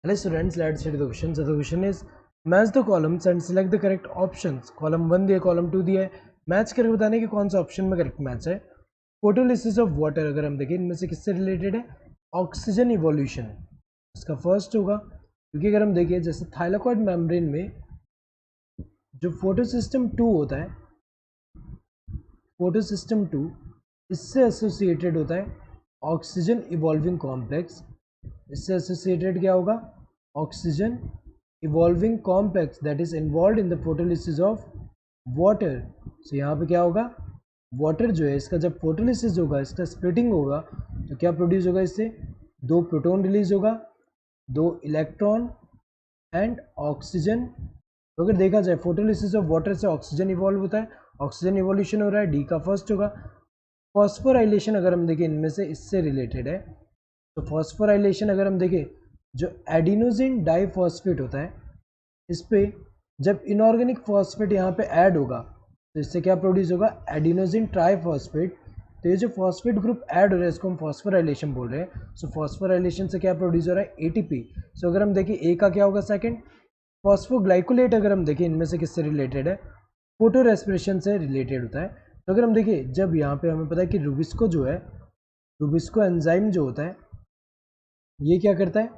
Hello students, let's see the question. So the question is match the columns and select the correct options. Column 1 दिया, column 2 दिया है. Match करके बताने कि कौन सा ऑप्शन में करेक्ट मैच है. फोटोलिसिस ऑफ वाटर अगर हम देखें इनमें से किससे रिलेटेड है? ऑक्सीजन इवोल्यूशन इसका फर्स्ट होगा, क्योंकि अगर हम देखें जैसे थाइलाकॉइड मेम्ब्रेन में जो फोटोसिस्टम 2 होता है, फोटोसिस्टम 2 इससे एसोसिएटेड होता है ऑक्सीजन इवॉल्विंग कॉम्प्लेक्स. इससे एसोसिएटेड क्या होगा? Oxygen evolving complex that is involve in the photolysis of water. So यहाँ पे क्या होगा? वाटर जो है इसका जब फोटोलिसिस होगा, इसका स्प्लिटिंग होगा, तो क्या प्रोड्यूस होगा? इससे 2 प्रोटॉन रिलीज होगा, 2 इलेक्ट्रॉन एंड ऑक्सीजन. तो अगर देखा जाए फोटोलिसिस ऑफ वाटर से ऑक्सीजन इवॉल्व होता है, ऑक्सीजन इवोल्यूशन हो रहा है, डी का फर्स्ट होगा. फॉस्फोराइलेशन अगर हम देखें इनमें से इससे रिलेटेड है. तो फॉस्फोराइलेशन अगर हम देखें जो एडिनोसिन डाइफॉस्फेट होता है, इस पे जब इनऑर्गेनिक फॉस्फेट यहाँ पे ऐड होगा तो इससे क्या प्रोड्यूस होगा? Adenosine triphosphate. तो ये जो फॉस्फेट ग्रुप ऐड हो रहा है इसको हम फॉस्फोराइलेशन बोल रहे हैं. सो फॉस्फोराइलेशन से क्या प्रोड्यूस हो रहा है? एटीपी. सो अगर हम देखें ए का क्या होगा? सेकंड. फॉस्फोग्लाइकोलेट अगर हम देखें इनमें से किससे रिलेटेड है? फोटो रेस्पिरेशन से रिलेटेड होता है. तो अगर हम देखें जब यहाँ पे हमें पता है कि रुबिस्को जो है, रुबिस्को एंजाइम जो होता है ये क्या करता है?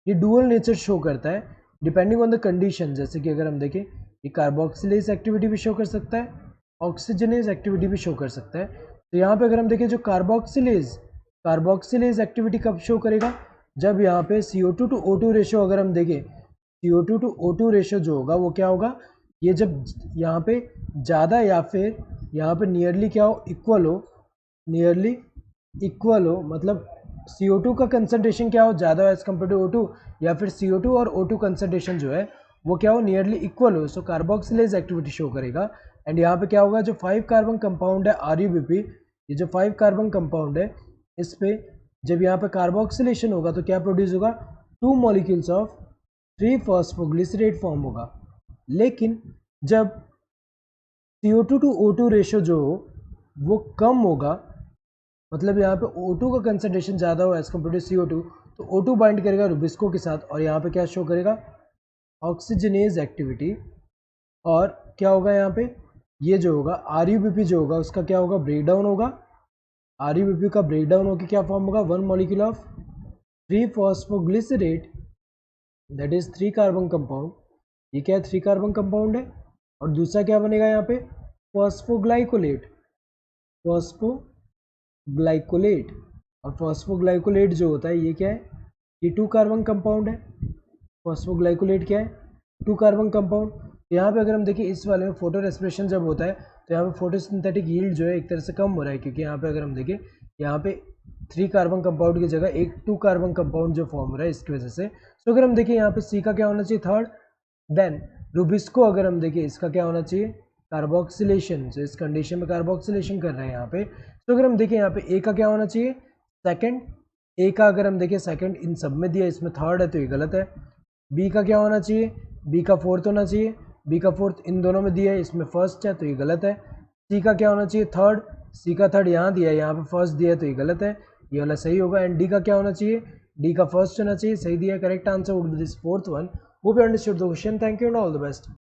ये डुअल नेचर शो करता है डिपेंडिंग ऑन द कंडीशन. जैसे कि अगर हम देखें ये कार्बोक्सिलेज एक्टिविटी भी शो कर सकता है, ऑक्सीजनेज एक्टिविटी भी शो कर सकता है. तो यहाँ पे अगर हम देखें जो कार्बोक्सिलेज एक्टिविटी कब शो करेगा? जब यहाँ पे CO2 टू O2 रेशो अगर हम देखें, CO2 टू O2 रेशो जो होगा वो क्या होगा? ये जब यहाँ पे ज़्यादा या फिर यहाँ पे नियरली क्या हो? इक्वल हो, नियरली इक्वल हो, मतलब CO2 का कंसंट्रेशन क्या हो? ज़्यादा हो एज कम्पेयर टू O2, या फिर CO2 और O2 कंसंट्रेशन जो है वो क्या हो? नियरली इक्वल हो. सो कार्बोक्सिलेज एक्टिविटी शो करेगा. एंड यहाँ पे क्या होगा? जो 5 कार्बन कंपाउंड है RUBP, ये जो 5 कार्बन कंपाउंड है इस पे जब यहाँ पे कार्बोक्सिलेशन होगा तो क्या प्रोड्यूस होगा? 2 मॉलिक्यूल्स ऑफ 3 फॉस्फोग्लिसरेट फॉर्म होगा. लेकिन जब CO2 टू O2 रेशो जो हो वो कम होगा, मतलब यहाँ पे O2 का कंसंट्रेशन ज़्यादा हो एज कम्पेयर टू CO2, तो O2 बाइंड करेगा रुबिस्को के साथ और यहाँ पे क्या शो करेगा? Oxygenase activity. और क्या होगा यहाँ पे? ये जो होगा RUBP जो होगा उसका क्या होगा? ब्रेकडाउन होगा. RUBP का ब्रेकडाउन होकर क्या फॉर्म होगा? 1 molecule of 3 phosphoglycerate that is 3 carbon compound. ये क्या है? 3 कार्बन कंपाउंड है. और दूसरा क्या बनेगा यहाँ पे? फॉस्फोग्लाइकोलेट. फॉस्फोग्लाइकोलेट. और फॉस्फोग्लाइकोलेट जो होता है ये क्या है? ये 2 कार्बन कंपाउंड है. फॉस्फोग्लाइकोलेट क्या है? 2 कार्बन कंपाउंड. यहाँ पे अगर हम देखें इस वाले में फोटो रेस्पिरेशन जब होता है तो यहाँ पे फोटोसिंथेटिक यील्ड जो है एक तरह से कम हो रहा है, क्योंकि यहाँ पे अगर हम देखें यहाँ पे 3 कार्बन कंपाउंड की जगह एक 2 कार्बन कंपाउंड जो फॉर्म हो रहा है इसकी वजह से. तो अगर हम देखें यहाँ पे सी का क्या होना चाहिए? थर्ड. देन रुबिस्को अगर हम देखें इसका क्या होना चाहिए? कार्बोक्सिलेशन. तो इस कंडीशन में कार्बोक्सिलेशन कर रहे हैं यहाँ पे. तो अगर हम देखें यहाँ पे ए का क्या होना चाहिए? सेकंड. ए का अगर हम देखें सेकंड इन सब में दिया, इसमें थर्ड है तो ये गलत है. बी का क्या होना चाहिए? बी का फोर्थ होना चाहिए. बी का फोर्थ इन दोनों में दिया है, इसमें फर्स्ट है तो ये गलत है. सी का क्या होना चाहिए? थर्ड. सी का थर्ड यहाँ दिया है, यहाँ पे फर्स्ट दिया है तो ये गलत है, ये वाला सही होगा. एंड डी का क्या होना चाहिए? डी का फर्स्ट होना चाहिए, सही दिया है. Correct answer would be this fourth one. Hope you understood the question. Thank you and all the best.